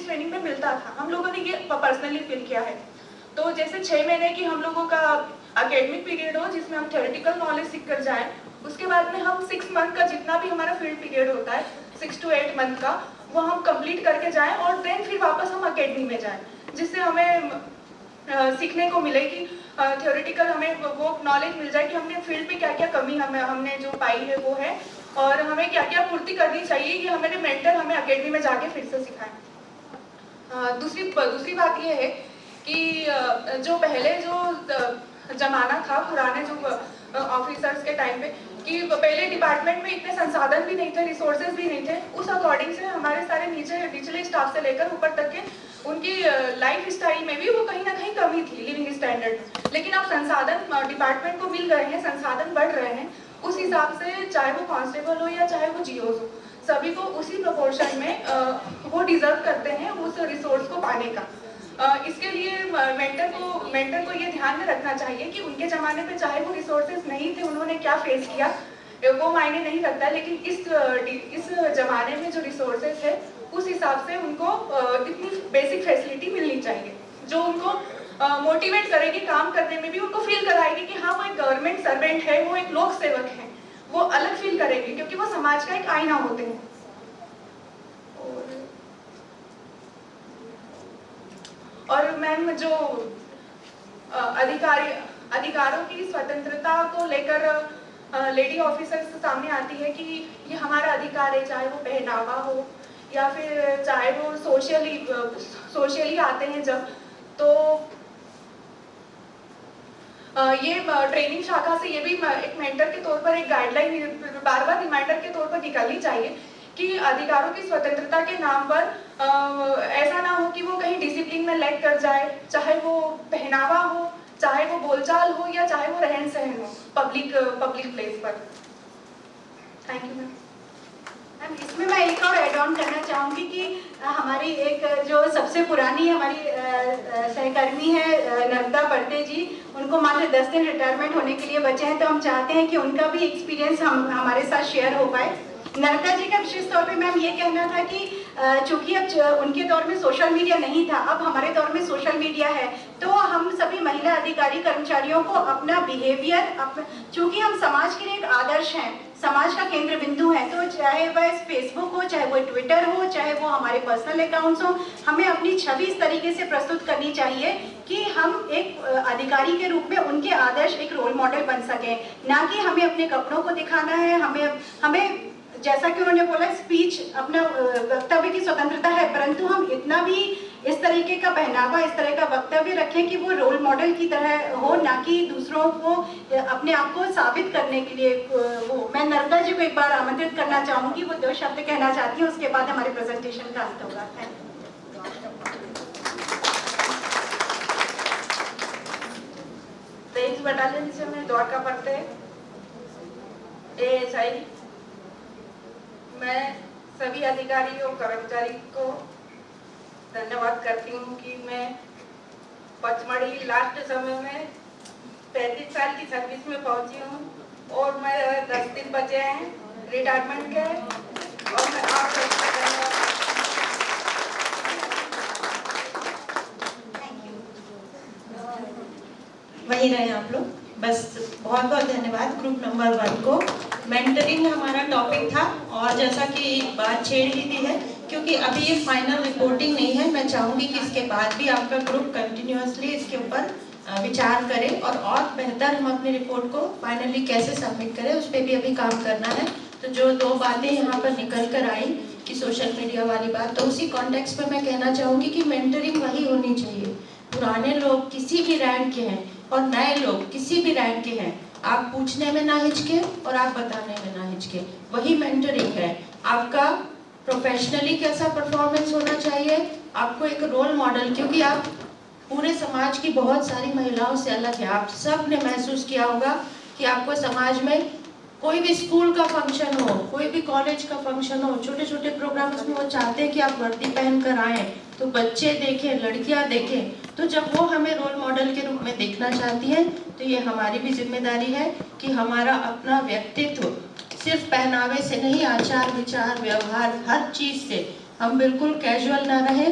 Training में मिलता था, हम लोगों ने ये पर्सनली फील किया है। तो जैसे 6 महीने की हम लोगों का एकेडमिक पीरियड हो जिसमें हम थ्योरेटिकल नॉलेज सीख कर जाएं, उसके बाद में हम 6 मंथ का जितना भी हमारा फील्ड पीरियड होता है 6 to 8 मंथ का, वो हम कंप्लीट करके जाएं और देन फिर वापस हम एकेडमी में जाएं, जिससे हमें सीखने को मिले कि थ्योरेटिकल हमें वो नॉलेज मिल जाए कि हमने फील्ड पे क्या क्या कमी हमने जो पाई है वो है, और हमें क्या क्या पूर्ति करनी चाहिए, ये हमारे मेंटर हमें एकेडमी में जाके फिर से सिखाएं। दूसरी बात ये है कि जो पहले जो जमाना था, पुराने जो ऑफिसर्स के टाइम पे, कि पहले डिपार्टमेंट में इतने संसाधन भी नहीं थे, रिसोर्सेज भी नहीं थे, उस अकॉर्डिंग से हमारे सारे निचले स्टाफ से लेकर ऊपर तक के उनकी लाइफ स्टाइल में भी वो कहीं ना कहीं कमी थी, लिविंग स्टैंडर्ड। लेकिन अब संसाधन डिपार्टमेंट को मिल रहे हैं, संसाधन बढ़ रहे हैं, उस हिसाब से चाहे वो कांस्टेबल हो या चाहे वो जीओस हो, सभी को उसी प्रोपोर्शन में वो डिजर्व करते हैं उस रिसोर्स को पाने का। इसके लिए मेंटर को ये ध्यान में रखना चाहिए कि उनके ज़माने पे चाहे वो रिसोर्सेज नहीं थे, उन्होंने क्या फेस किया वो मायने नहीं रखता, लेकिन इस ज़माने में जो रिसोर्सेज है उस हिसाब से उनको इतनी बेसिक फैसिलिटी मिलनी चाहिए जो उनको मोटिवेट करेगी काम करने में भी, उनको फील कराएगी कि हाँ वो एक गवर्नमेंट सर्वेंट है, वो एक लोक सेवक है, वो अलग फील करेगी क्योंकि वो समाज का एक आईना होते हैं। और मैम जो अधिकारों की स्वतंत्रता को लेकर लेडी ऑफिसर्स सामने आती है कि ये हमारा अधिकार है, चाहे वो पहनावा हो या फिर चाहे वो सोशली आते हैं जब, तो ये ट्रेनिंग शाखा से ये भी एक मेंटर के तौर पर एक गाइडलाइन बार बार रिमाइंडर के तौर पर निकालनी चाहिए कि अधिकारों की स्वतंत्रता के नाम पर ऐसा ना हो कि वो कहीं डिसिप्लिन में लैग कर जाए, चाहे वो पहनावा हो, चाहे वो बोलचाल हो या चाहे वो रहन सहन हो पब्लिक प्लेस पर। Thank you ma'am. मैम इसमें मैं एक और एड ऑन करना चाहूँगी कि हमारी एक जो सबसे पुरानी हमारी सहकर्मी है नर्मदा बर्ते जी, उनको मात्र 10 दिन रिटायरमेंट होने के लिए बचे हैं, तो हम चाहते हैं कि उनका भी एक्सपीरियंस हमारे साथ शेयर हो पाए। नर्मदा जी का विशेष तौर पे मैम ये कहना था कि चूंकि अब उनके दौर में सोशल मीडिया नहीं था, अब हमारे दौर में सोशल मीडिया है, तो हम सभी महिला अधिकारी कर्मचारियों को अपना बिहेवियर, चूंकि हम समाज के लिए एक आदर्श हैं, समाज का केंद्र बिंदु है, तो चाहे वह फेसबुक हो, चाहे वो ट्विटर हो, चाहे वो हमारे पर्सनल अकाउंट्स हो, हमें अपनी छवि इस तरीके से प्रस्तुत करनी चाहिए कि हम एक अधिकारी के रूप में उनके आदर्श एक रोल मॉडल बन सकें, ना कि हमें अपने कपड़ों को दिखाना है। हमें जैसा कि उन्होंने बोला स्पीच, अपना वक्तव्य की स्वतंत्रता है, परंतु हम इतना भी इस तरीके का पहनावा, इस तरह का वक्तव्य रखें कि वो रोल मॉडल की तरह हो, ना कि दूसरों को अपने आप को साबित करने के लिए हो। मैं नर्मदा जी को एक बार आमंत्रित करना चाहूँगी, वो 2 शब्द कहना चाहती हूँ, उसके बाद हमारे प्रेजेंटेशन का अंत होगा। तेईस बटालियन से मैं द्वारका पढ़ते ASI। मैं सभी अधिकारी और कर्मचारी को धन्यवाद करती हूँ कि मैं पचमढ़ी लास्ट समय में 35 साल की सर्विस में पहुँची हूँ और मैं 10 दिन बचे हैं रिटायरमेंट के, और मैं आप सबका धन्यवाद। वहीं रहे आप लोग, बस बहुत बहुत धन्यवाद ग्रुप नंबर 1 को। मेंटरिंग हमारा टॉपिक था और जैसा कि बात छेड़ ही दी है, क्योंकि अभी ये फाइनल रिपोर्टिंग नहीं है, मैं चाहूँगी कि इसके बाद भी आपका ग्रुप कंटिन्यूअसली इसके ऊपर विचार करें और बेहतर हम अपनी रिपोर्ट को फाइनली कैसे सबमिट करें उस पर भी अभी काम करना है। तो जो 2 बातें यहाँ पर निकल कर आई कि सोशल मीडिया वाली बात, तो उसी कॉन्टेक्स्ट में मैं कहना चाहूँगी कि मेंटरिंग वही होनी चाहिए। पुराने लोग किसी भी रैंक के हैं और नए लोग किसी भी रैंक के हैं, आप पूछने में ना हिचके और आप बताने में ना हिचके, वही मेंटरिंग है। आपका प्रोफेशनली कैसा परफॉर्मेंस होना चाहिए, आपको एक रोल मॉडल, क्योंकि आप पूरे समाज की बहुत सारी महिलाओं से अलग है। आप सब ने महसूस किया होगा कि आपको समाज में कोई भी स्कूल का फंक्शन हो, कोई भी कॉलेज का फंक्शन हो, छोटे छोटे प्रोग्राम्स में वो चाहते हैं कि आप वर्दी पहन कर आए, तो बच्चे देखें, लड़कियां देखें। तो जब वो हमें रोल मॉडल के रूप में देखना चाहती हैं, तो ये हमारी भी जिम्मेदारी है कि हमारा अपना व्यक्तित्व सिर्फ पहनावे से नहीं, आचार विचार व्यवहार हर चीज से हम बिल्कुल कैजुअल ना रहें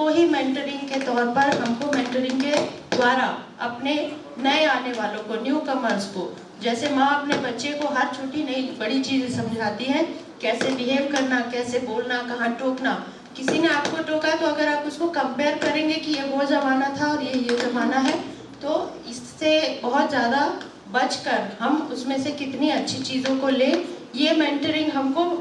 तो ही मेंटरिंग के तौर पर हमको मेंटरिंग के द्वारा अपने नए आने वालों को, न्यू कमर्स को, जैसे माँ अपने बच्चे को हर छोटी नई बड़ी चीज़ें समझाती है, कैसे बिहेव करना, कैसे बोलना, कहाँ टोकना। किसी ने आपको टोका तो अगर आप उसको कंपेयर करेंगे कि ये वो ज़माना था और ये ज़माना है, तो इससे बहुत ज़्यादा बचकर हम उसमें से कितनी अच्छी चीज़ों को ले, ये मेंटरिंग हमको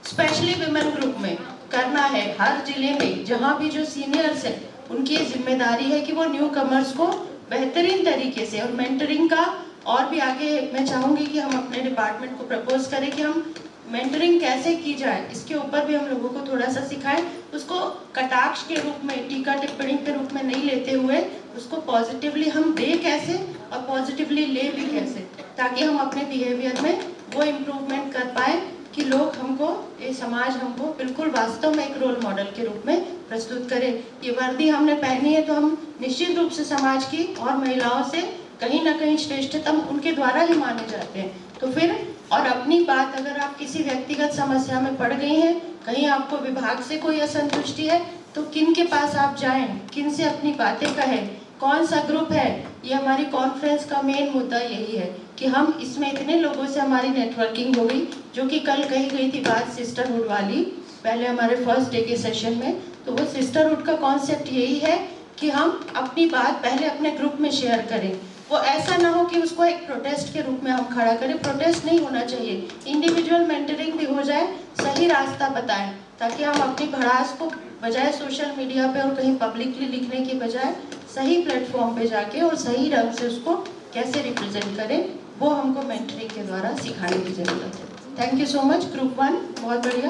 स्पेशली विमेन ग्रुप में करना है। हर जिले में जहाँ भी जो सीनियर्स हैं उनकी जिम्मेदारी है कि वो न्यू कमर्स को बेहतरीन तरीके से, और मेंटरिंग का और भी आगे मैं चाहूँगी कि हम अपने डिपार्टमेंट को प्रपोज करें कि हम मेंटरिंग कैसे की जाए, इसके ऊपर भी हम लोगों को थोड़ा सा सिखाएं। उसको कटाक्ष के रूप में, टीका टिप्पणी के रूप में नहीं लेते हुए उसको पॉजिटिवली हम दे कैसे और पॉजिटिवली ले भी कैसे, ताकि हम अपने बिहेवियर में वो इम्प्रूवमेंट कर पाए कि लोग हमको, ये समाज हमको बिल्कुल वास्तव में एक रोल मॉडल के रूप में प्रस्तुत करे। ये वर्दी हमने पहनी है तो हम निश्चित रूप से समाज की और महिलाओं से कहीं ना कहीं श्रेष्ठतम उनके द्वारा ही माने जाते हैं। तो फिर और अपनी बात, अगर आप किसी व्यक्तिगत समस्या में पड़ गई हैं, कहीं आपको विभाग से कोई असंतुष्टि है, तो किन के पास आप जाएं, किन से अपनी बातें कहें, कौन सा ग्रुप है। ये हमारी कॉन्फ्रेंस का मेन मुद्दा यही है कि हम इसमें इतने लोगों से हमारी नेटवर्किंग हो गई, जो कि कल कही गई थी बात सिस्टरहुड वाली, पहले हमारे फर्स्ट डे के सेशन में। तो वो सिस्टरहुड का कॉन्सेप्ट यही है कि हम अपनी बात पहले अपने ग्रुप में शेयर करें। वो ऐसा ना हो कि उसको एक प्रोटेस्ट के रूप में हम खड़ा करें, प्रोटेस्ट नहीं होना चाहिए, इंडिविजुअल मेंटरिंग भी हो जाए, सही रास्ता बताएं, ताकि हम अपनी भड़ास को बजाय सोशल मीडिया पे और कहीं पब्लिकली लिखने के बजाय सही प्लेटफॉर्म पे जाके और सही ढंग से उसको कैसे रिप्रेजेंट करें, वो हमको मेंटरिंग के द्वारा सिखाने की जरूरत है। Thank you so much. Group 1 बहुत बढ़िया।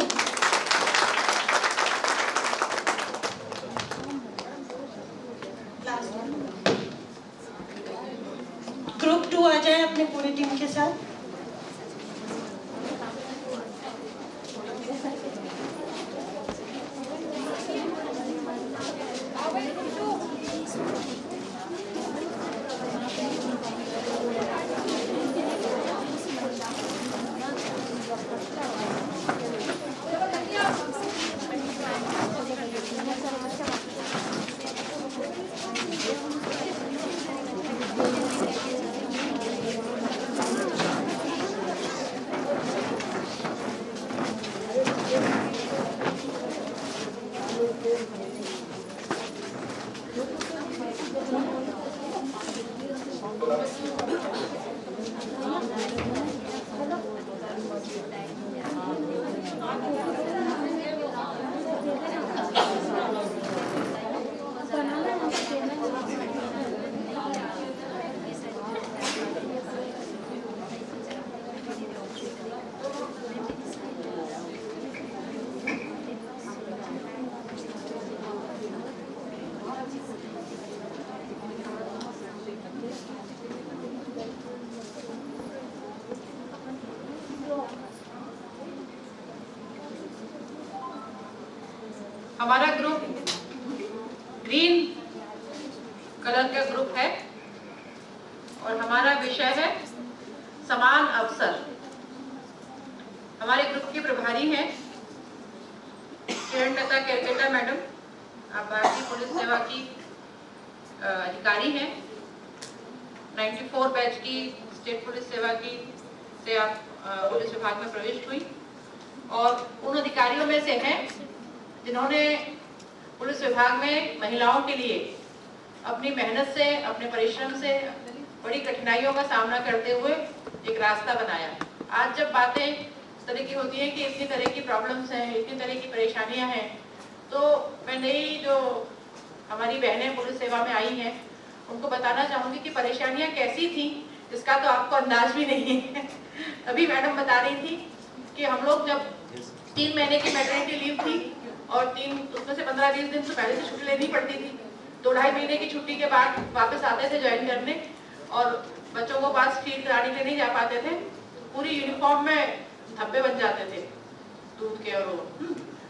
ग्रुप 2 आ जाए अपने पूरी टीम के साथ। हमारा ग्रुप ग्रीन कलर का ग्रुप है और हमारा विषय है समान अवसर। हमारे ग्रुप की प्रभारी हैं किरणलता केरकेटा मैडम, आप भारतीय पुलिस सेवा की अधिकारी हैं, 94 बैच की स्टेट पुलिस सेवा की से आप पुलिस विभाग में प्रविष्ट हुई और उन अधिकारियों में से हैं जिन्होंने पुलिस विभाग में महिलाओं के लिए अपनी मेहनत से, अपने परिश्रम से बड़ी कठिनाइयों का सामना करते हुए एक रास्ता बनाया। आज जब बातें इस तरह की होती हैं कि इतनी तरह की प्रॉब्लम्स हैं, इतनी तरह की परेशानियां हैं, तो मैं नई जो हमारी बहनें पुलिस सेवा में आई हैं उनको बताना चाहूँगी कि परेशानियाँ कैसी थी, इसका तो आपको अंदाज भी नहीं है। अभी मैडम बता रही थी कि हम लोग जब 3 महीने की मैटरनिटी लीव थी और उसमें से 15-20 दिन से पहले से छुट्टी लेनी पड़ती थी, 2-2.5 महीने की छुट्टी के बाद वापस आते थे ज्वाइन करने और बच्चों को पास फीड कराने के लिए नहीं जा पाते थे, पूरी यूनिफॉर्म में धब्बे बन जाते थे दूध के और वो,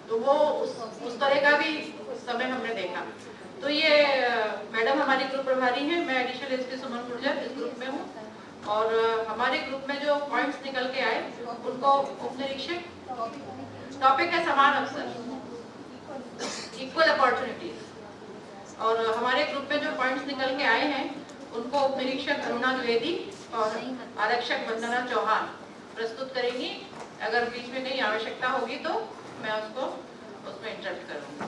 तो वो उस तरह का भी समय हमने देखा। तो ये मैडम हमारी ग्रुप प्रभारी हैं, मैं एडिशनल एसपी सुमन गुर्जर इस ग्रुप में हूँ और हमारे ग्रुप में जो पॉइंट्स निकल के आए उनको उप निरीक्षक, टॉपिक है समान अवसर, इक्वल अपॉर्चुनिटीज। और हमारे ग्रुप में जो पॉइंट्स निकल के आए हैं उनको उप निरीक्षक अरुणा द्विवेदी और आरक्षक वंदना चौहान प्रस्तुत करेंगी। अगर बीच में कहीं आवश्यकता होगी तो मैं उसको उसमें इंटरप्ट करूंगी।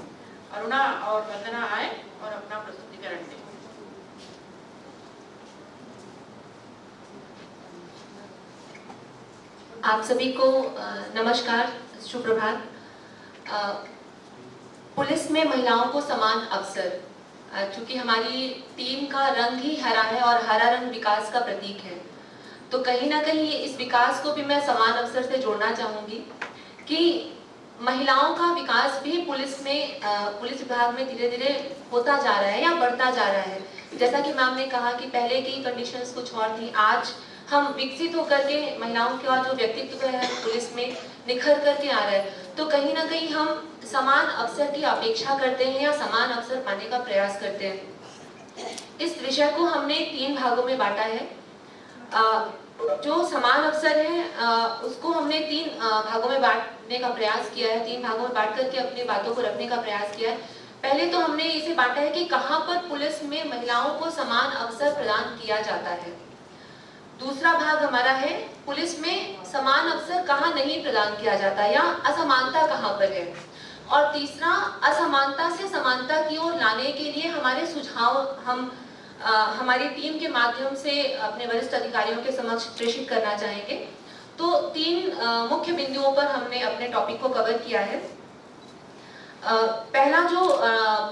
अरुणा और वंदना आए और अपना प्रस्तुतिकरण दें। आप सभी को नमस्कार, सुप्रभात। पुलिस में महिलाओं को समान अवसर, चूंकि हमारी टीम का रंग ही हरा है और हरा रंग विकास का प्रतीक है, तो कहीं ना कहीं इस विकास को भी मैं समान अवसर से जोड़ना चाहूंगी कि महिलाओं का विकास भी पुलिस विभाग में धीरे धीरे होता जा रहा है या बढ़ता जा रहा है। जैसा कि मैम ने कहा कि पहले की कंडीशंस कुछ और थी, आज हम विकसित होकर के महिलाओं का जो व्यक्तित्व है पुलिस में निखर करके आ रहा है, तो कहीं ना कहीं हम समान अवसर की अपेक्षा करते हैं या समान अवसर पाने का प्रयास करते हैं। इस विषय को हमने 3 भागों में बांटा है। जो समान अवसर है उसको हमने 3 भागों में बांटने का प्रयास किया है, 3 भागों में बांट करके अपनी बातों को रखने का प्रयास किया है। पहले तो हमने इसे बांटा है कि कहाँ पर पुलिस में महिलाओं को समान अवसर प्रदान किया जाता है। दूसरा भाग हमारा है पुलिस में समान अवसर कहाँ नहीं प्रदान किया जाता या असमानता कहाँ पर है। और तीसरा, असमानता से समानता की ओर लाने के लिए हमारे सुझाव हम हमारी टीम के माध्यम से अपने वरिष्ठ अधिकारियों के समक्ष प्रेषित करना चाहेंगे। तो 3 मुख्य बिंदुओं पर हमने अपने टॉपिक को कवर किया है। पहला जो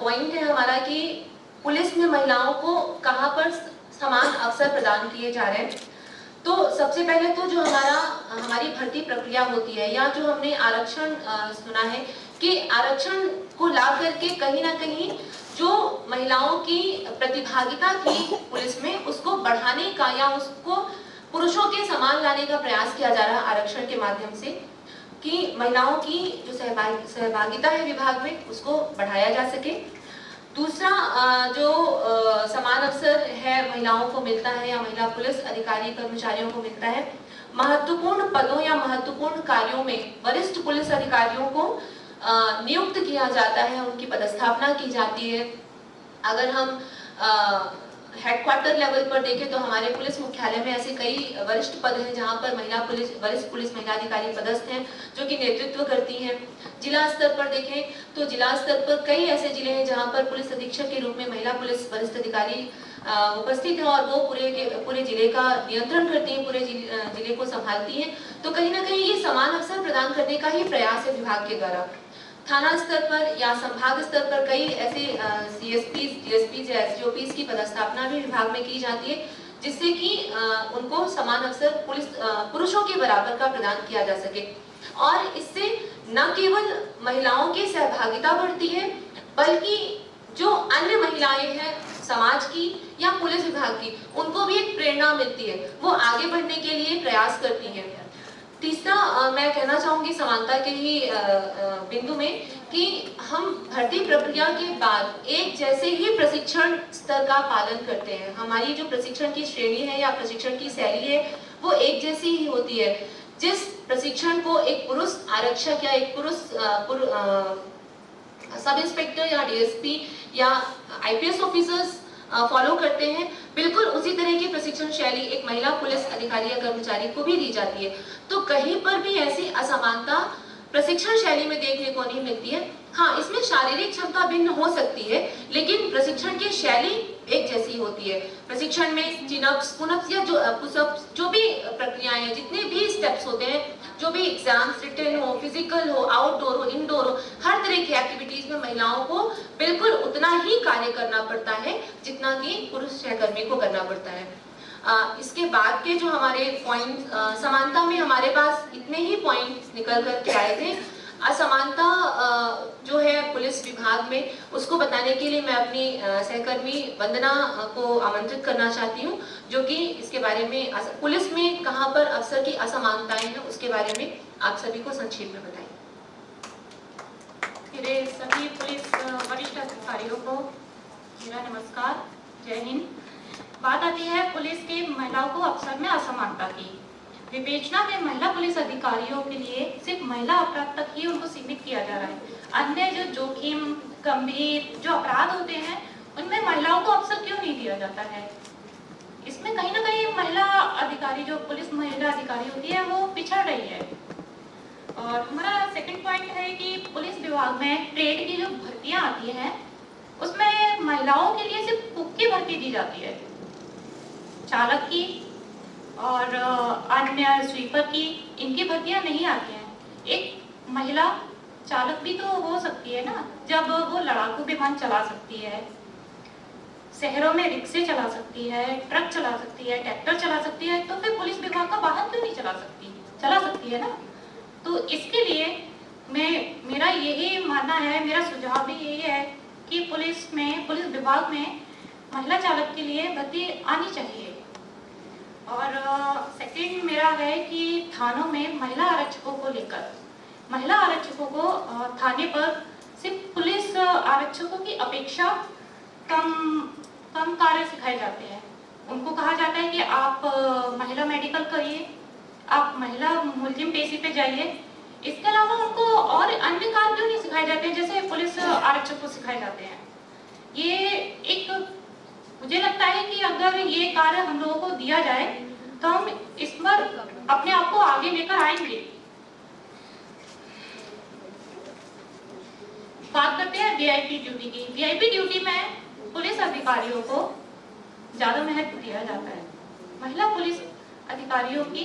पॉइंट है हमारा कि पुलिस में महिलाओं को कहाँ पर समान अवसर प्रदान किए जा रहे हैं। तो सबसे पहले तो जो हमारी भर्ती प्रक्रिया होती है या जो हमने आरक्षण सुना है कि आरक्षण को ला करके कहीं ना कहीं जो महिलाओं की प्रतिभागिता थी पुलिस में उसको बढ़ाने का या उसको पुरुषों के समान लाने का प्रयास किया जा रहा है आरक्षण के माध्यम से, कि महिलाओं की जो सहभागिता है विभाग में उसको बढ़ाया जा सके। दूसरा जो समान अवसर है महिलाओं को मिलता है या महिला पुलिस अधिकारी कर्मचारियों को मिलता है, महत्वपूर्ण पदों या महत्वपूर्ण कार्यों में वरिष्ठ पुलिस अधिकारियों को नियुक्त किया जाता है, उनकी पदस्थापना की जाती है। अगर हम हेडक्वार्टर लेवल पर देखें तो हमारे पुलिस मुख्यालय में ऐसे कई वरिष्ठ पद हैं जहां पर वरिष्ठ पुलिस महिला अधिकारी पदस्थ हैं जो कि नेतृत्व करती हैं। जिला स्तर पर देखें तो जिला स्तर पर कई ऐसे जिले हैं जहां पर पुलिस अधीक्षक के रूप में महिला पुलिस वरिष्ठ अधिकारी उपस्थित है और वो पूरे जिले का नियंत्रण करती हैं, पूरे जिले को संभालती हैं। तो कहीं ना कहीं ये समान अवसर प्रदान करने का ही प्रयास है विभाग के द्वारा। थाना स्तर पर या संभाग स्तर पर कई ऐसे CSPs, DSPs या SGOPs की पदस्थापना भी विभाग में की जाती है, जिससे कि उनको समान अवसर पुरुषों के बराबर का प्रदान किया जा सके। और इससे न केवल महिलाओं की सहभागिता बढ़ती है, बल्कि जो अन्य महिलाएं हैं समाज की या पुलिस विभाग की, उनको भी एक प्रेरणा मिलती है, वो आगे बढ़ने के लिए प्रयास करती हैं। तीसरा मैं कहना चाहूंगी समानता के ही बिंदु में कि हम भर्ती प्रक्रिया के बाद एक जैसे ही प्रशिक्षण स्तर का पालन करते हैं। हमारी जो प्रशिक्षण की श्रेणी है या प्रशिक्षण की शैली है वो एक जैसी ही होती है। जिस प्रशिक्षण को एक पुरुष आरक्षक या एक पुरुष सब इंस्पेक्टर या DSP या IPS ऑफिसर्स फॉलो करते हैं, बिल्कुल उसी तरह की प्रशिक्षण शैली एक महिला पुलिस अधिकारी या कर्मचारी को भी दी जाती है। तो कहीं पर भी ऐसी असमानता प्रशिक्षण शैली में देखने को नहीं मिलती है। हाँ, इसमें शारीरिक क्षमता भिन्न हो सकती है, लेकिन प्रशिक्षण की शैली एक जैसी होती है। प्रशिक्षण में चिनअप्स, पुनअप्स या पुशअप्स, जो भी प्रक्रियाएं हैं, जितने भी स्टेप्स होते हैं, जो भी एग्जाम्स, रिटन हो, फिजिकल हो, आउटडोर हो, इंडोर हो, हर तरह की एक्टिविटीज में महिलाओं को बिल्कुल उतना ही कार्य करना पड़ता है जितना कि पुरुष सहकर्मी को करना पड़ता है। इसके बाद के जो हमारे पॉइंट, समानता में हमारे पास इतने ही पॉइंट्स निकल कर के आए थे। असमानता जो है पुलिस विभाग में, उसको बताने के लिए मैं अपनी सहकर्मी वंदना को आमंत्रित करना चाहती हूँ, जो कि इसके बारे में पुलिस में कहाँ पर अवसर की असमानताएं हैं उसके बारे में आप सभी को संक्षेप में बताएं। मेरे सभी पुलिस वरिष्ठ अधिकारियों को मेरा नमस्कार, जय हिंद। बात आती है पुलिस के महिलाओं को अवसर में असमानता की। विवेचना में महिला पुलिस अधिकारियों के लिए सिर्फ महिला अपराध तक ही उनको सीमित किया जा रहा है। अन्य जो जोखिम गंभीर जो अपराध होते हैं उनमें महिलाओं को अवसर क्यों नहीं दिया जाता है? इसमें कहीं ना कहीं महिला अधिकारी, जो पुलिस महिला अधिकारी होती है, वो पिछड़ रही है। और हमारा सेकंड पॉइंट है कि पुलिस विभाग में ट्रेड की जो भर्तियां आती हैं, उसमें महिलाओं के लिए सिर्फ कुक की भर्ती दी जाती है, चालक की और अन्य स्वीपर की, इनकी भर्तियां नहीं आती हैं। एक महिला चालक भी तो हो सकती है ना, जब वो लड़ाकू विमान चला सकती है, शहरों में रिक्शे चला सकती है, ट्रक चला सकती है, ट्रैक्टर चला सकती है, तो फिर पुलिस विभाग का वाहन क्यों नहीं चला सकती? चला सकती है ना। तो इसके लिए मेरा यही मानना है, मेरा सुझाव भी यही है कि पुलिस विभाग में महिला चालक के लिए भर्ती आनी चाहिए। और सेकंड मेरा है कि थानों में महिला आरक्षकों को लेकर, महिला आरक्षकों को थाने पर सिर्फ पुलिस आरक्षकों की अपेक्षा कम कार्य सिखाए जाते हैं। उनको कहा जाता है कि आप महिला मेडिकल करिए, आप महिला मुलजिम पेशी पे जाइए। इसके अलावा उनको और अन्य कार्य क्यों नहीं सिखाए जाते हैं जैसे पुलिस आरक्षक को सिखाए जाते हैं? ये एक, मुझे लगता है कि अगर ये कार्य हम लोगों को दिया जाए तो हम इस पर अपने आप को आगे लेकर आएंगे। बात करते हैं वीआईपी ड्यूटी की। वीआईपी ड्यूटी में पुलिस अधिकारियों को ज्यादा महत्व दिया जाता है। महिला पुलिस अधिकारियों की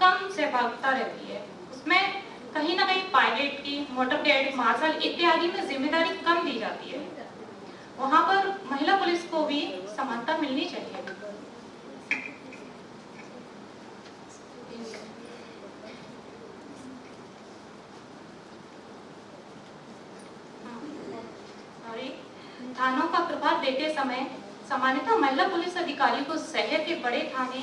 कम सहभागिता रहती है, उसमें कहीं ना कहीं पायलट की, मोटर कैड, मार्शल इत्यादि में जिम्मेदारी कम दी जाती है। वहां पर महिला पुलिस को भी समानता मिलनी चाहिए। थानों का प्रभार देते समय सामान्यतः महिला पुलिस अधिकारी को शहर के बड़े थाने,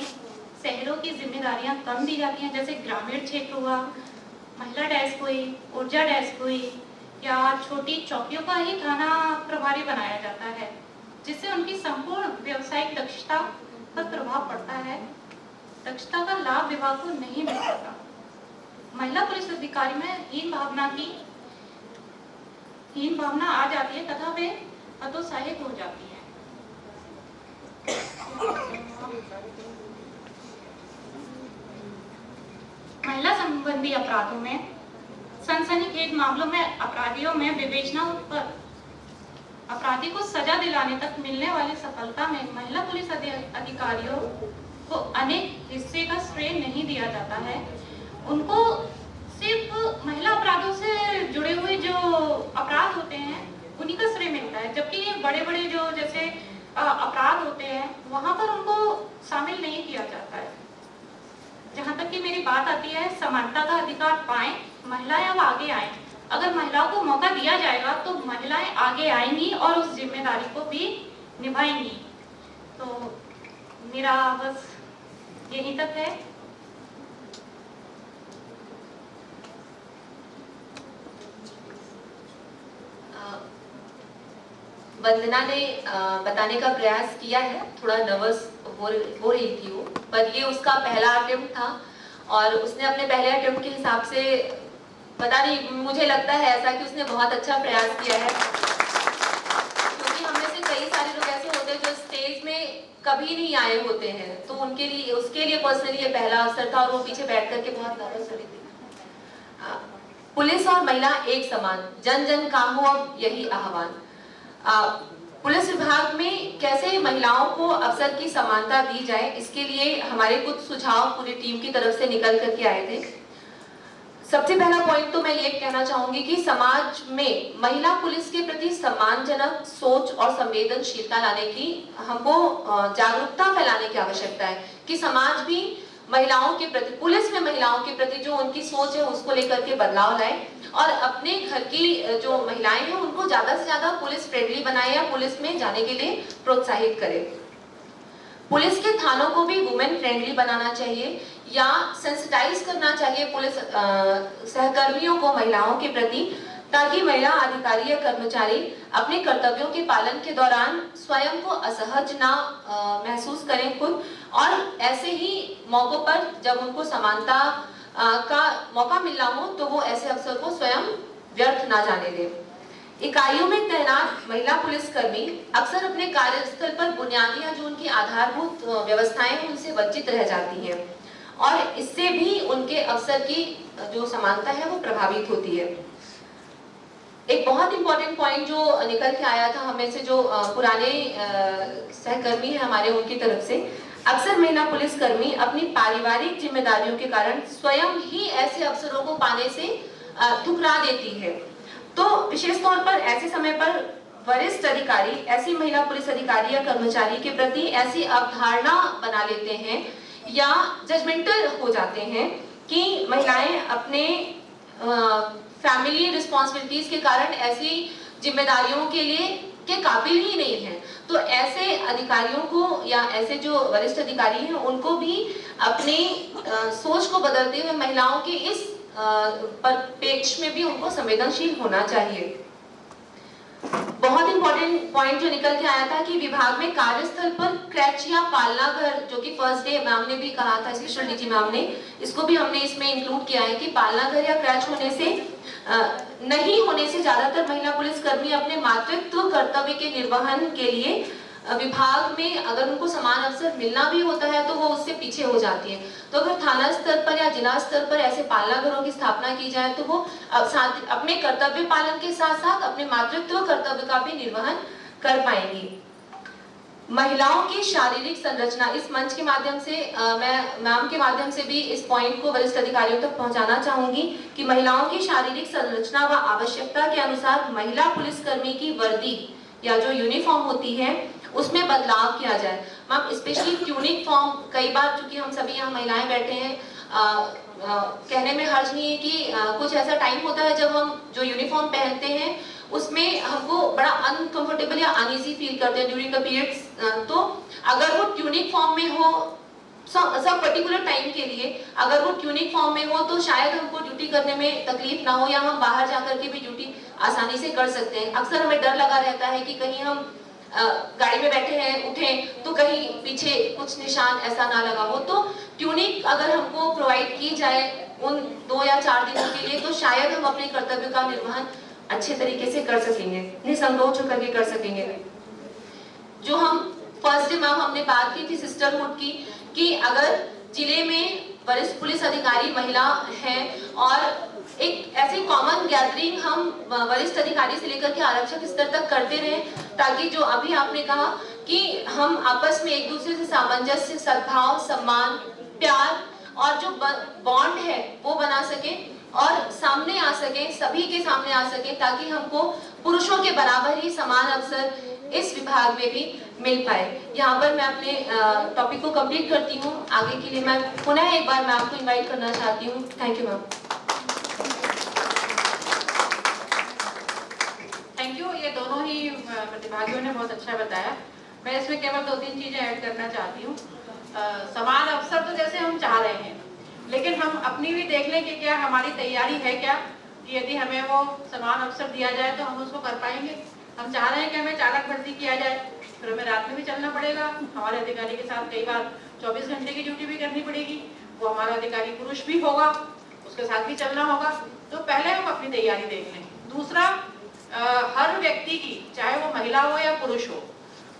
शहरों की जिम्मेदारियां कम दी जाती हैं, जैसे ग्रामीण क्षेत्र हुआ, महिला डेस्क हुई, ऊर्जा डेस्क हुई, या छोटी चौकियों का ही थाना प्रभारी बनाया जाता है, जिससे उनकी संपूर्ण व्यवसायिक दक्षता पर प्रभाव पड़ता है। दक्षता का लाभ विभाग को नहीं मिल पाता। महिला पुलिस अधिकारी में हीन भावना आ जाती है तथा वे हतोत्साहित हो जाती है। महिला संबंधी अपराधों में, सनसनीखेज मामलों में अपराधियों में विवेचना पर अपराधी को सजा दिलाने तक मिलने वाली सफलता में महिला पुलिस अधिकारियों को अनेक हिस्से का श्रेय नहीं दिया जाता है। उनको सिर्फ महिला अपराधों से जुड़े हुए जो अपराध होते हैं उन्हीं का श्रेय मिलता है, जबकि ये बड़े बड़े जो जैसे अपराध होते हैं वहां पर उनको शामिल नहीं किया जाता है। जहां तक कि मेरी बात आती है समानता का अधिकार पाएं, महिलाएं अब आगे आएं। अगर महिलाओं को मौका दिया जाएगा तो महिलाएं आगे आएंगी और उस जिम्मेदारी को भी निभाएंगी। तो मेरा बस यहीं तक है। वंदना ने बताने का प्रयास किया है, थोड़ा नर्वस हो रही थी वो, पर ये उसका पहला अटेम्प्ट था और उसने अपने पहले अटेम्प्ट के हिसाब से, पता नहीं, मुझे लगता है ऐसा कि उसने बहुत अच्छा प्रयास किया है, क्योंकि हमें से कई सारे लोग ऐसे होते हैं जो स्टेज में कभी नहीं आए होते हैं, तो उनके लिए, उसके लिए पर्सनली ये पहला अवसर था और वो पीछे बैठ करके बहुत नर्वस हो रही थी। पुलिस और महिला एक समान, जन जन का हो अब यही आह्वान। पुलिस विभाग में कैसे महिलाओं को अवसर की समानता दी जाए, इसके लिए हमारे कुछ सुझाव पूरी टीम की तरफ से निकल करके आए थे। सबसे पहला पॉइंट तो मैं ये कहना चाहूंगी कि समाज में महिला पुलिस के प्रति सम्मानजनक सोच और संवेदनशीलता लाने की, हमको जागरूकता फैलाने की आवश्यकता है कि समाज भी महिलाओं के प्रति, पुलिस में महिलाओं के प्रति जो उनकी सोच है उसको लेकर के बदलाव लाए और अपने घर की जो महिलाएं हैं उनको ज्यादा से ज्यादा पुलिस फ्रेंडली बनाए या पुलिस में जाने के लिए प्रोत्साहित करें। पुलिस के थानों को भी वुमेन फ्रेंडली बनाना चाहिए या सेंसिटाइज करना चाहिए पुलिस सहकर्मियों को महिलाओं के प्रति, ताकि महिला अधिकारी या कर्मचारी अपने कर्तव्यों के पालन के दौरान स्वयं को असहज ना महसूस करें खुद, और ऐसे ही मौकों पर जब उनको समानता का मौका मिलना हो तो वो ऐसे अवसर को स्वयं व्यर्थ ना जाने दें। इकाइयों में तैनात महिला पुलिसकर्मी अक्सर अपने कार्यस्थल पर बुनियादी या जो उनकी आधारभूत व्यवस्थाएं हैं उनसे वंचित रह जाती हैं और इससे भी उनके अवसर की जो समानता है वो प्रभावित होती है। एक बहुत इंपॉर्टेंट पॉइंट जो निकल के आया था हमें से जो पुराने सहकर्मी हैं हमारे उनकी तरफ से, अक्सर महिला पुलिसकर्मी अपनी पारिवारिक जिम्मेदारियों के कारण स्वयं ही ऐसे अवसरों को पाने से ठुकरा देती है। तो विशेष तौर पर ऐसे समय पर वरिष्ठ अधिकारी ऐसी महिला पुलिस अधिकारी या कर्मचारी के प्रति ऐसी अवधारणा बना लेते हैं या जजमेंटल हो जाते हैं कि महिलाएं अपने फैमिली रिस्पॉन्सिबिलिटीज के कारण ऐसी जिम्मेदारियों के लिए के काबिल ही नहीं है। तो ऐसे अधिकारियों को या ऐसे जो वरिष्ठ अधिकारी हैं उनको भी अपनी सोच को बदलते हुए महिलाओं के इस परिप्रेक्ष्य में भी उनको संवेदनशील होना चाहिए। बहुत इंपॉर्टेंट पॉइंट जो निकल के आया था कि विभाग में कार्यस्थल पर क्रैच या पालना घर, जो कि फर्स्ट डे मैम ने भी कहा था, स्पेशल डीजी मैम ने, इसको भी हमने इसमें इंक्लूड किया है कि पालना घर या क्रैच होने से नहीं होने से ज्यादातर महिला पुलिसकर्मी अपने मातृत्व कर्तव्य के निर्वहन के लिए विभाग में अगर उनको समान अवसर मिलना भी होता है तो वो उससे पीछे हो जाती है। तो अगर थाना स्तर पर या जिला स्तर पर ऐसे पालना घरों की स्थापना की जाए तो वो अपने कर्तव्य पालन के साथ साथ अपने मातृत्व कर्तव्य का भी निर्वहन कर पाएंगी। महिलाओं की शारीरिक संरचना, इस मंच के माध्यम से मैं मैम के माध्यम से भी इस पॉइंट को वरिष्ठ अधिकारियों तक पहुंचाना चाहूंगी कि महिलाओं की शारीरिक संरचना व आवश्यकता के अनुसार महिला पुलिसकर्मी की वर्दी या जो यूनिफॉर्म होती है उसमें बदलाव किया जाए। मैम स्पेशली ट्यूनिक फॉर्म, कई बार चूंकि हम सभी यहाँ महिलाएं बैठे हैं, कहने में हर्ज नहीं है कि कुछ ऐसा टाइम होता है जब हम जो यूनिफॉर्म पहनते हैं उसमें हमको बड़ा अनकंफर्टेबल या अनईजी फील करते हैं ड्यूरिंग द पीरियड्स। तो अगर वो ट्यूनिक फॉर्म में हो सब पर्टिकुलर टाइम के लिए, अगर वो ट्यूनिक फॉर्म में हो तो शायद हमको ड्यूटी करने में तकलीफ ना हो या हम बाहर जाकर के भी ड्यूटी आसानी से कर सकते हैं। अक्सर हमें डर लगा रहता है कि कहीं हम गाड़ी में बैठे हैं उठें तो कहीं पीछे कुछ निशान ऐसा ना लगा हो। तो ट्यूनिक अगर हमको प्रोवाइड की जाए उन 2 या 4 दिनों के लिए तो शायद हम अपने कर्तव्य का निर्वहन अच्छे तरीके से कर सकेंगे, निसंकोच होकर के कर सकेंगे। जो हम फर्स्ट डे मैम हमने बात की थी सिस्टरहुड की, कि अगर जिले में वरिष्ठ पुलिस अधिकारी महिला है और एक ऐसी कॉमन गैदरिंग हम वरिष्ठ अधिकारी से लेकर के आरक्षक स्तर तक करते रहे, ताकि जो अभी आपने कहा कि हम आपस में एक दूसरे से सामंजस्य, सद्भाव, सम्मान, प्यार और जो बॉन्ड है वो बना सके और सामने आ सके, सभी के सामने आ सके, ताकि हमको पुरुषों के बराबर ही समान अवसर इस विभाग में भी मिल पाए। यहाँ पर मैं अपने टॉपिक को कंप्लीट करती हूँ। आगे के लिए मैं पुनः एक बार मैम को इनवाइट करना चाहती हूँ। Thank you ma'am. Thank you. ये दोनों ही प्रतिभागियों ने बहुत अच्छा बताया। मैं इसमें केवल 2-3 चीजें ऐड करना चाहती हूँ। समान अवसर तो जैसे हम चाह रहे हैं, लेकिन हम अपनी भी देख लें कि क्या हमारी तैयारी है क्या, कि यदि हमें वो समान अवसर दिया जाए तो हम उसको कर पाएंगे। हम चाह रहे हैं कि हमें चालक भर्ती किया जाए, फिर हमें रात में भी चलना पड़ेगा, हमारे अधिकारी के साथ कई बार 24 घंटे की ड्यूटी भी करनी पड़ेगी, वो हमारा अधिकारी पुरुष भी होगा, उसके साथ भी चलना होगा। तो पहले हम अपनी तैयारी देख लें। दूसरा, हर व्यक्ति की, चाहे वो महिला हो या पुरुष हो,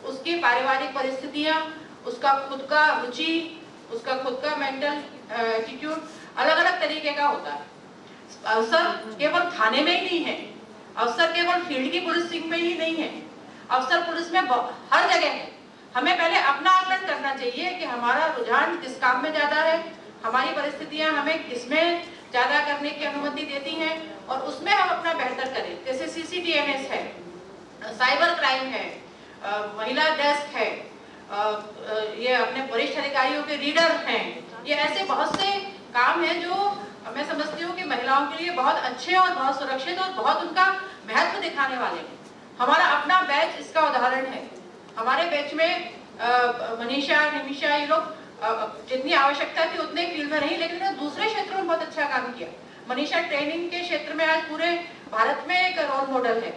उसकी पारिवारिक परिस्थितियाँ, उसका खुद का रुचि, उसका खुद का मेंटल एटीट्यूड अलग अलग तरीके का होता है। अवसर केवल थाने में ही नहीं है, अवसर केवल फील्ड की पुलिसिंग में ही नहीं है, अवसर पुलिस में हर जगह है। हमें पहले अपना आकलन करना चाहिए कि हमारा रुझान किस काम में ज्यादा है, हमारी परिस्थितियां हमें किसमें ज्यादा करने की अनुमति देती हैं और उसमें हम अपना बेहतर करें। जैसे CCTMS है, साइबर क्राइम है, महिला डेस्क है, ये अपने वरिष्ठ अधिकारियों के रीडर हैं, ये ऐसे बहुत से काम हैं जो मैं समझती हूँ कि महिलाओं के लिए बहुत अच्छे और बहुत सुरक्षित और बहुत उनका महत्व दिखाने वाले हैं। हमारा अपना बैच इसका उदाहरण है। हमारे बैच में मनीषा, निमिषा, ये लोग जितनी आवश्यकता थी उतने फील्ड में नहीं, लेकिन उन्होंने दूसरे क्षेत्रों में बहुत अच्छा काम किया। मनीषा ट्रेनिंग के क्षेत्र में आज पूरे भारत में एक रोल मॉडल है।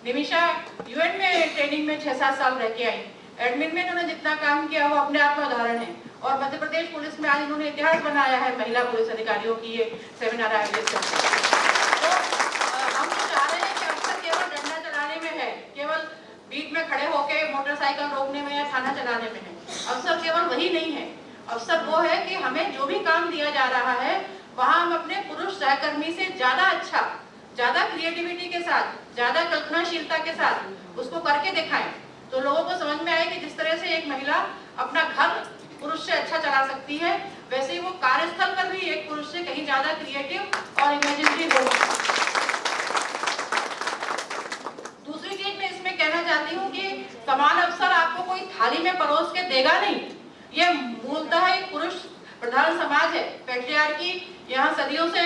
निमिषा UN में ट्रेनिंग में 6-7 साल रह के आई। एडमिन में इन्होंने जितना काम किया वो अपने आप में उदाहरण है। और मध्य प्रदेश पुलिस में आज इन्होंने इतिहास बनाया है महिला पुलिस अधिकारियों की ये सेमिनार आयोजित करके। तो हम तो चाह रहे हैं कि अवसर केवल डंडा बीच में खड़े होकर मोटरसाइकिल रोकने में या थाना चलाने में है। अफसर केवल वही नहीं है, अफसर वो है कि हमें जो भी काम दिया जा रहा है वहाँ हम अपने पुरुष सहकर्मी से ज्यादा अच्छा, ज्यादा क्रिएटिविटी के साथ, ज्यादा कल्पनाशीलता के साथ उसको करके दिखाएं, तो लोगों को समझ में आए कि जिस तरह से एक महिला अपना घर पुरुष से अच्छा चला सकती है, वैसे ही वो कार्यस्थल पर भी एक पुरुष से कहीं ज्यादा क्रिएटिव और इमेजिनरी हो। दूसरी चीज मैं इसमें कहना चाहती हूँ कि समान अवसर आपको कोई थाली में परोस के देगा नहीं। ये मूलतः एक पुरुष प्रधान समाज है, पैट्रियार्की यहाँ सदियों से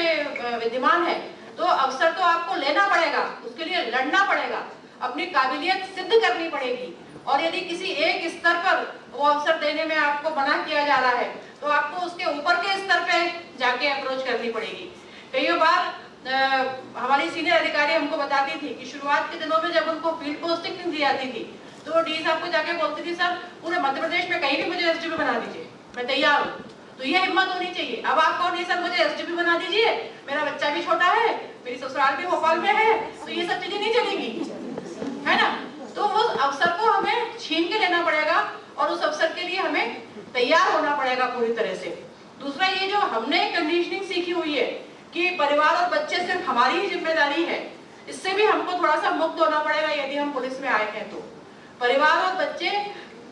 विद्यमान है, तो अवसर तो आपको लेना पड़ेगा, उसके लिए लड़ना पड़ेगा, अपनी काबिलियत सिद्ध करनी पड़ेगी। और यदि किसी एक स्तर पर वो अवसर देने में आपको मना किया जा रहा है तो आपको उसके ऊपर के स्तर पे जाके अप्रोच करनी पड़ेगी। कई बार हमारी सीनियर अधिकारी हमको बताती थी कि शुरुआत के दिनों में जब उनको फील्ड पोस्टिंग नहीं दी जाती थी तो वो डी साहब को जाके बोलती थी, सर पूरे मध्य प्रदेश में कहीं भी मुझे एसडीपी बना दीजिए, मैं तैयार हूँ। तो ये हिम्मत होनी चाहिए। अब आप कौन, नहीं सर मुझे एसडीपी बना दीजिए, मेरा बच्चा भी छोटा है, मेरी ससुराल भी भोपाल में है, तो ये सब चीजें नहीं चलेगी, है ना। तो उस अवसर को हमें छीन के लेना पड़ेगा और उस अवसर के लिए हमें तैयार होना पड़ेगा पूरी तरह से। दूसरा, ये जो हमने कंडीशनिंग सीखी हुई है कि परिवार और बच्चे सिर्फ हमारी ही जिम्मेदारी है, इससे भी हमको थोड़ा सा मुक्त होना पड़ेगा यदि हम पुलिस में आए हैं तो। परिवार और बच्चे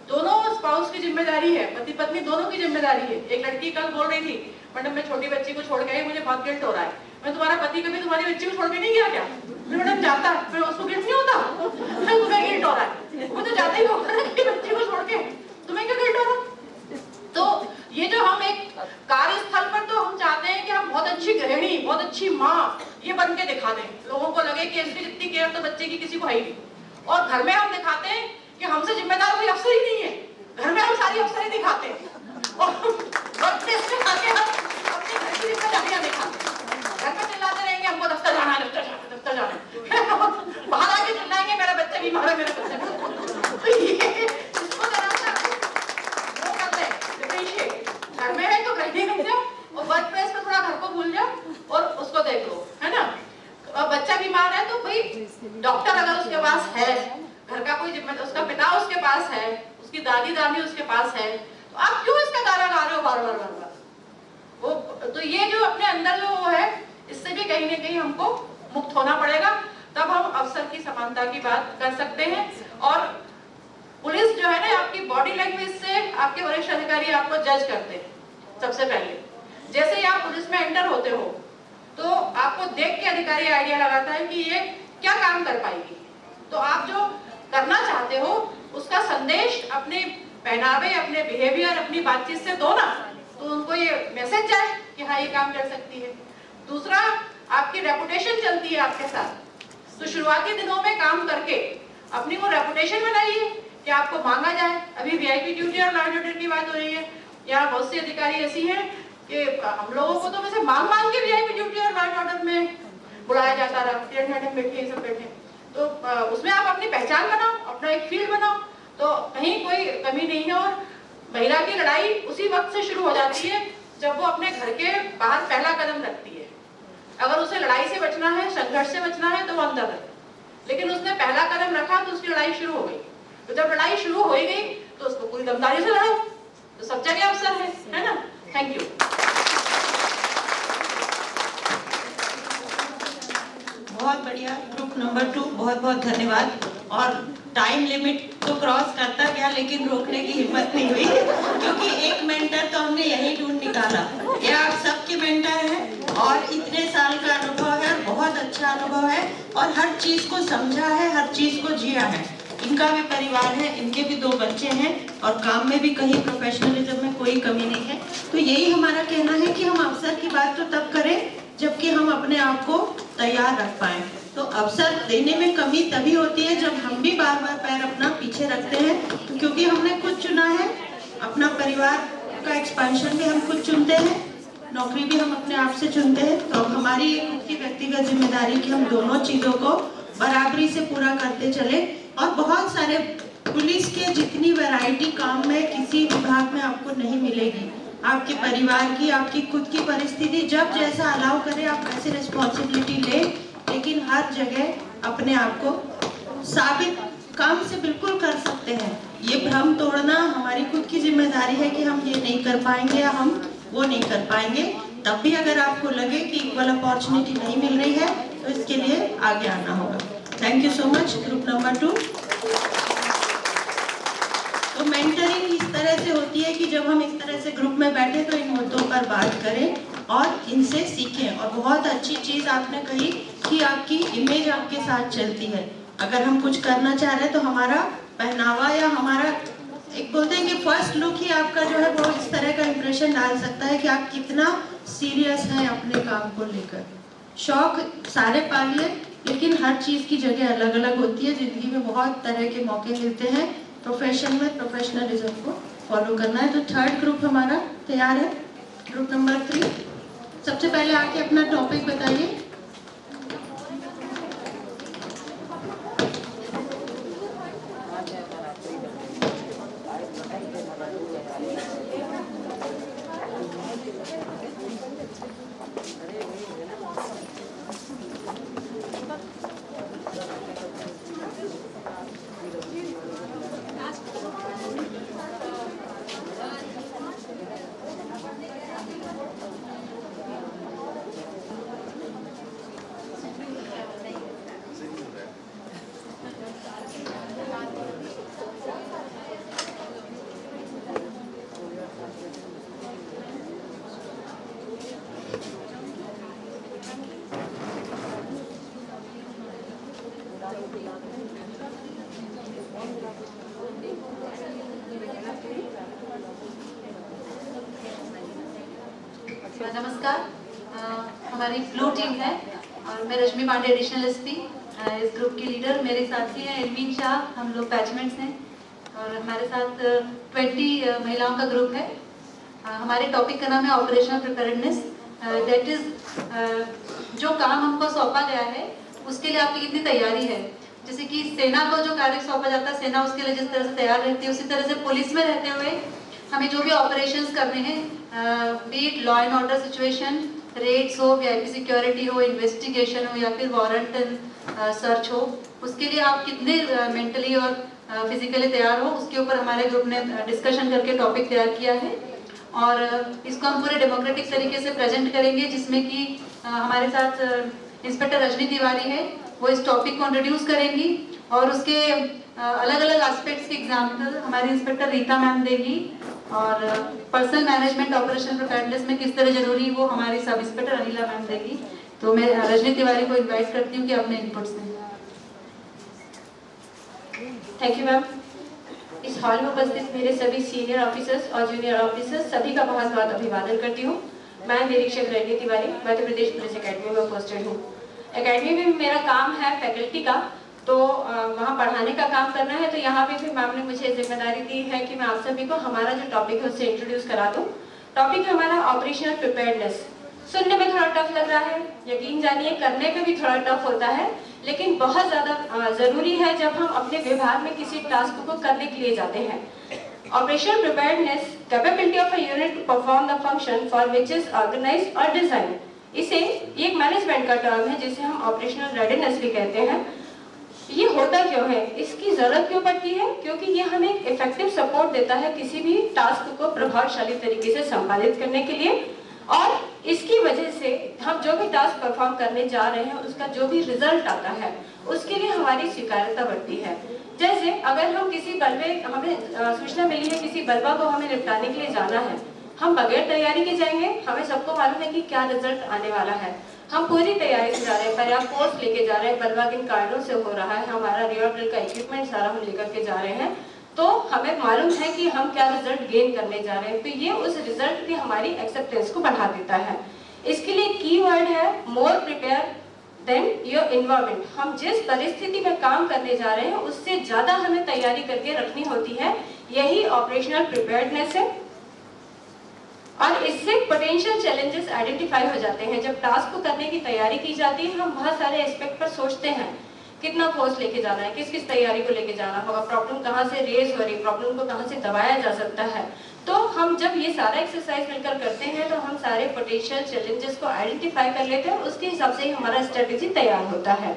दोनों स्पाउस की जिम्मेदारी है, पति पत्नी दोनों की जिम्मेदारी है। एक लड़की कल बोल रही थी, मैडम मैं छोटी बच्ची को छोड़ के आई, मुझे बहुत गिल्ट हो रहा है। मैं, तुम्हारा पति कभी तुम्हारी बच्ची को छोड़ के नहीं गया क्या? मैडम जाता है, फिर उसको गिल्ट नहीं होता? फिर तुम्हें गिल्ट हो रहा है, वो तो जाता ही होगा ना कि बच्ची को छोड़ के, तुम्हें क्या गिल्ट हो रहा? तो ये जो हम एक कार्यस्थल पर तो हम चाहते हैं कि हम बहुत अच्छी गृहिणी, बहुत अच्छी माँ ये बन के दिखा दें, लोगों को लगे कि इसकी जितनी केयर तो बच्चे की किसी को है ही नहीं। और घर में हम दिखाते हैं कि हमसे जिम्मेदार कोई अफसर ही नहीं है, घर में हम सारी अफसरी दिखाते हैं और वर्क प्लेस में आके हम अपने घर की जिम्मेदारियां दिखाते हैं। घर में चिल्लाते रहेंगे हमको दफ्तर जाना है, दफ्तर जाना है, दफ्तर जाना है, बाहर आके चिल्लाएंगे मेरा बच्चा बीमार है, मेरा बच्चा तो ये इसको जरा सा वो कर ले, डिफरेंशिएट। घर में है तो गृहिणी बन जाओ और वर्क प्लेस में थोड़ा घर को भूल जाओ और उसको देख लो, है ना। बच्चा बीमार है तो भाई डॉक्टर अगर उसके पास है, घर का कोई जिम्मेदार, उसका पिता उसके पास है, उसकी दादी दादी उसके पास है, तो आप क्यों इसका गाना गा रहे हो बार बार बार बार? वो तो ये जो अपने अंदर जो वो है, इससे भी कहीं ना कहीं हमको मुक्त होना पड़ेगा, तब हम अवसर की समानता की बात कर सकते हैं। और पुलिस जो है ना, आपकी बॉडी लैंग्वेज से आपके वरिष्ठ अधिकारी आपको जज करते हैं। सबसे पहले जैसे ही आप पुलिस में एंटर होते हो तो आपको देख के अधिकारी आइडिया लगाता है कि ये क्या काम कर पाएगी, तो आप जो करना चाहते हो उसका संदेश अपने पहनावे, अपने बिहेवियर, अपनी बातचीत से दो ना, तो उनको ये मैसेज जाए कि हाँ ये काम कर सकती है। दूसरा, आपकी रेपुटेशन चलती है आपके साथ, तो शुरुआती दिनों में काम करके अपनी वो रेपुटेशन बनाइए कि आपको मांगा जाए। अभी वीआईपी ड्यूटी और लॉ एंड ऑर्डर की बात हो रही है, यहाँ बहुत सी अधिकारी ऐसी हैं कि हम लोगों को तो वैसे मांग के वीआईपी ड्यूटी और लॉ एंड ऑर्डर में बुलाया जाता रहा, किरण मैडम बैठे, सब बैठे, तो उसमें आप अपनी पहचान बनाओ, अपना एक फील्ड बनाओ, तो कहीं कोई कमी नहीं है। और महिला की लड़ाई उसी वक्त से शुरू हो जाती है जब वो अपने घर के बाहर पहला कदम रखती है। अगर उसे लड़ाई से बचना है, संघर्ष से बचना है तो वो अंदर रहे, लेकिन उसने पहला कदम रखा तो उसकी लड़ाई शुरू हो गई। तो जब लड़ाई शुरू हो गई तो उसको पूरी दमदारी से लड़ो, तो सब जगह अवसर है ना। Thank you. बहुत बढ़िया। ग्रुप नंबर 2 बहुत बहुत धन्यवाद। और टाइम लिमिट तो क्रॉस करता गया लेकिन रोकने की हिम्मत नहीं हुई क्योंकि एक मेंटर तो हमने यही ढूंढ निकाला। ये आप सबके मेंटर हैं और इतने साल का अनुभव है, बहुत अच्छा अनुभव है और हर चीज को समझा है, हर चीज को जिया है। इनका भी परिवार है, इनके भी 2 बच्चे हैं और काम में भी कहीं प्रोफेशनलिज्म में कोई कमी नहीं है। तो यही हमारा कहना है कि हम अवसर की बात तो तब करें जबकि हम अपने आप को तैयार रख पाए। तो अवसर देने में कमी तभी होती है जब हम भी बार बार पैर अपना पीछे रखते हैं, तो क्योंकि हमने खुद चुना है, अपना परिवार का एक्सपेंशन भी हम खुद चुनते हैं, नौकरी भी हम अपने आप से चुनते हैं। तो हमारी खुद की व्यक्तिगत जिम्मेदारी कि हम दोनों चीजों को बराबरी से पूरा करते चले। और बहुत सारे पुलिस के जितनी वैरायटी काम में किसी विभाग में आपको नहीं मिलेगी। आपके परिवार की, आपकी खुद की परिस्थिति जब जैसा अलाउ करे आप वैसे रिस्पॉन्सिबिलिटी ले, लेकिन हर जगह अपने आप को साबित काम से बिल्कुल कर सकते हैं। ये भ्रम तोड़ना हमारी खुद की जिम्मेदारी है कि हम ये नहीं कर पाएंगे या हम वो नहीं कर पाएंगे। तब भी अगर आपको लगे कि इक्वल अपॉर्चुनिटी नहीं मिल रही है तो इसके लिए आगे आना होगा। Thank you so much. Group number 2। तो मेंटरिंग इस तरह से होती है कि जब हम इस तरह से ग्रुप में बैठे तो इन मुद्दों पर बात करें और इनसे सीखें। और बहुत अच्छी चीज आपने कही कि आपकी इमेज आपके साथ चलती है। अगर हम कुछ करना चाह रहे हैं तो हमारा पहनावा या हमारा एक बोलते हैं कि फर्स्ट लुक ही आपका जो है वो इस तरह का इंप्रेशन डाल सकता है कि आप कितना सीरियस हैं अपने काम को लेकर। शौक सारे पालिए, लेकिन हर चीज की जगह अलग अलग होती है। जिंदगी में बहुत तरह के मौके मिलते हैं, प्रोफेशन में प्रोफेशनलिज्म को फॉलो करना है। तो थर्ड ग्रुप हमारा तैयार है। ग्रुप नंबर 3, सबसे पहले आके अपना टॉपिक बताइए। नमस्कार, हमारी ब्लू टीम है और मैं रश्मि पांडे, एडिशनल एसपी, इस ग्रुप की लीडर। मेरे साथी हैं इरवीन शाह, हम लोग बैचमेट्स हैं और हमारे साथ 20 महिलाओं का ग्रुप है। हमारे टॉपिक का नाम है ऑपरेशनल प्रिपेयर्डनेस। दैट इज जो काम हमको सौंपा गया है उसके लिए आपकी कितनी तैयारी है। जैसे कि सेना को जो कार्य सौंपा जाता है, सेना उसके लिए जिस तरह से तैयार रहती है, उसी तरह से पुलिस में रहते हुए हमें जो भी ऑपरेशंस करने हैं, beat law and order situation, raids हो, वीआईपी सिक्योरिटी हो, इन्वेस्टिगेशन हो या फिर वारंट एंड सर्च हो, उसके लिए आप कितने मेंटली और फिजिकली तैयार हो, उसके ऊपर हमारे ग्रुप ने डिस्कशन करके टॉपिक तैयार किया है। और इसको हम पूरे डेमोक्रेटिक तरीके से प्रेजेंट करेंगे, जिसमें कि हमारे साथ इंस्पेक्टर रजनी तिवारी है, वो इस टॉपिक को इंट्रोड्यूस करेंगी और उसके अलग अलग एस्पेक्ट्स के एग्जाम्पल हमारी इंस्पेक्टर रीता मैम देगी। और पर्सनल मैनेजमेंट ऑपरेशन प्रिपेयर्डनेस में किस तरह जरूरी वो हमारी सब इंस्पेक्टर अनिला मैम देगी। तो मैं रजनी तिवारी को इनवाइट करती हूँ कि अपने इनपुट्स दें। Thank you ma'am. इस हॉल में उपस्थित मेरे सभी सीनियर ऑफिसर्स और जूनियर ऑफिसर्स सभी का बहुत बहुत अभिवादन करती हूँ। मैं निरीक्षक रजनी तिवारी, मध्य प्रदेश पुलिस एकेडमी में पोस्टेड हूँ। एकेडमी में मेरा काम है फैकल्टी का, तो वहाँ पढ़ाने का काम करना है। तो यहाँ पे भी मैम ने मुझे जिम्मेदारी दी है कि मैं आप सभी को हमारा जो टॉपिक है उससे इंट्रोड्यूस करा दूँ। टॉपिक है हमारा ऑपरेशनल प्रिपेयर्डनेस। सुनने में थोड़ा टफ लग रहा है, यकीन जानिए करने में भी थोड़ा टफ होता है, लेकिन बहुत ज़्यादा ज़रूरी है जब हम अपने विभाग में किसी टास्क को करने के लिए जाते हैं। Operational preparedness, capability of a unit to perform the function for which is organized और डिजाइन। इसे एक मैनेजमेंट का टर्म है जिसे हम ऑपरेशनल रेडीनेस भी कहते हैं। ये होता क्यों है, इसकी जरूरत क्यों पड़ती है? क्योंकि ये हमें इफेक्टिव सपोर्ट देता है किसी भी टास्क को प्रभावशाली तरीके से संपादित करने के लिए, और इसकी वजह से हम जो भी टास्क परफॉर्म करने जा रहे हैं उसका जो भी रिजल्ट आता है उसके लिए हमारी स्वीकार्यता बढ़ती है। जैसे अगर हम किसी बलवे, हमें सूचना मिली है किसी बलवा को हमें निपटाने के लिए जाना है, हम बगैर तैयारी के जाएंगे, हमें सबको मालूम है कि क्या रिजल्ट आने वाला है, हम पूरी तैयारी से जा रहे हैं, पर्याप्त फोर्स लेके जा रहे हैं, बलवा किन कारणों से हो रहा है, हमारा रियर ड्रिल का इक्विपमेंट सारा हम लेकर के जा रहे हैं, तो हमें मालूम है कि हम क्या रिजल्ट गेन करने जा रहे हैं। तो ये उस रिजल्ट की हमारी एक्सेप्टेंस को बढ़ा देता है। इसके लिए कीवर्ड है मोर प्रिपेयर देन योर एनवायरनमेंट। हम जिस परिस्थिति में काम करने जा रहे हैं उससे ज्यादा हमें तैयारी करके रखनी होती है, यही ऑपरेशनल प्रिपेयर्डनेस है। और इससे पोटेंशियल चैलेंजेस आइडेंटिफाई हो जाते हैं। जब टास्क को करने की तैयारी की जाती है हम बहुत सारे एस्पेक्ट पर सोचते हैं, कितना फोर्स लेके जाना है, किस किस तैयारी को लेके जाना होगा, प्रॉब्लम कहाँ से रेज हो रही, प्रॉब्लम को कहाँ से दबाया जा सकता है। तो हम जब ये सारा एक्सरसाइज मिलकर करते हैं तो हम सारे पोटेंशियल चैलेंजेस को आइडेंटिफाई कर लेते हैं, उसके हिसाब से ही हमारा स्ट्रेटेजी तैयार होता है।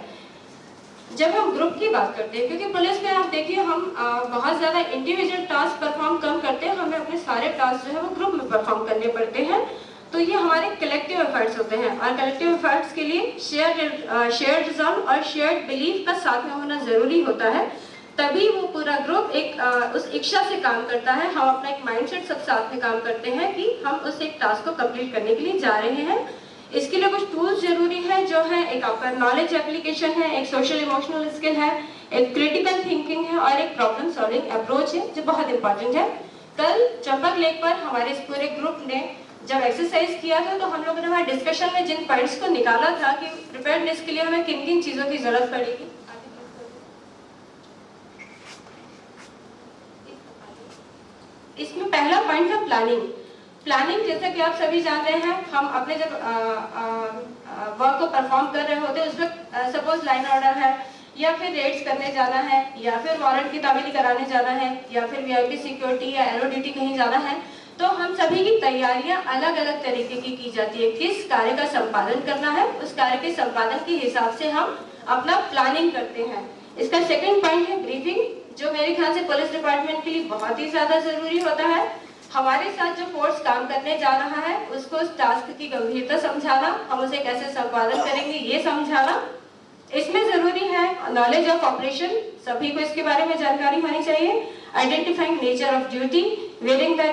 जब हम ग्रुप की बात करते हैं, क्योंकि पुलिस में आप देखिए हम बहुत ज़्यादा इंडिविजुअल टास्क परफॉर्म कम करते हैं, हमें अपने सारे टास्क जो है वो ग्रुप में परफॉर्म करने पड़ते हैं। तो ये हमारे कलेक्टिव एफर्ट्स होते हैं और कलेक्टिव एफर्ट्स के लिए शेयर्ड रिजॉल्व और शेयर्ड बिलीफ का साथ में होना ज़रूरी होता है, तभी वो पूरा ग्रुप एक उस इच्छा से काम करता है। हम अपना एक माइंडसेट सब साथ में काम करते हैं कि हम उस एक टास्क को कंप्लीट करने के लिए जा रहे हैं। इसके लिए कुछ टूल्स जरूरी है, जो है एक आपका नॉलेज एप्लीकेशन है, एक सोशल इमोशनल स्किल है, एक क्रिटिकल थिंकिंग है और एक प्रॉब्लम सॉल्विंग अप्रोच है, जो बहुत इंपॉर्टेंट है। कल चंपक लेक पर हमारे इस पूरे ग्रुप ने जब एक्सरसाइज किया था, तो हम लोगों ने हमारे डिस्कशन में जिन पॉइंट्स को निकाला था कि प्रिपेयर्डनेस के लिए हमें किन किन चीज़ों की जरूरत पड़ेगी। इसमें पहला पॉइंट है प्लानिंग। प्लानिंग जैसा कि आप सभी जान रहे हैं, हम अपने जब वर्क को परफॉर्म कर रहे होते हैं उस वक्त सपोज लाइन ऑर्डर है या फिर रेड्स करने जाना है या फिर वारंट की तामीली कराने जाना है या फिर वीआईपी सिक्योरिटी या एरो ड्यूटी कहीं जाना है, तो हम सभी की तैयारियां अलग अलग तरीके की जाती है। किस कार्य का संपादन करना है, उस कार्य के संपादन के हिसाब से हम अपना प्लानिंग करते हैं। इसका सेकंड पॉइंट है ब्रीफिंग, जो मेरे ख्याल से पुलिस डिपार्टमेंट के लिए बहुत ही ज्यादा जरूरी होता है। हमारे साथ जो फोर्स काम करने जा रहा है उसको उस टास्क की गंभीरता समझाना, हम उसे कैसे संपादन करेंगे ये समझाना। इसमें जरूरी है नॉलेज ऑफ ऑपरेशन, सभी को इसके बारे में जानकारी होनी चाहिए। Identifying nature of duty, wearing the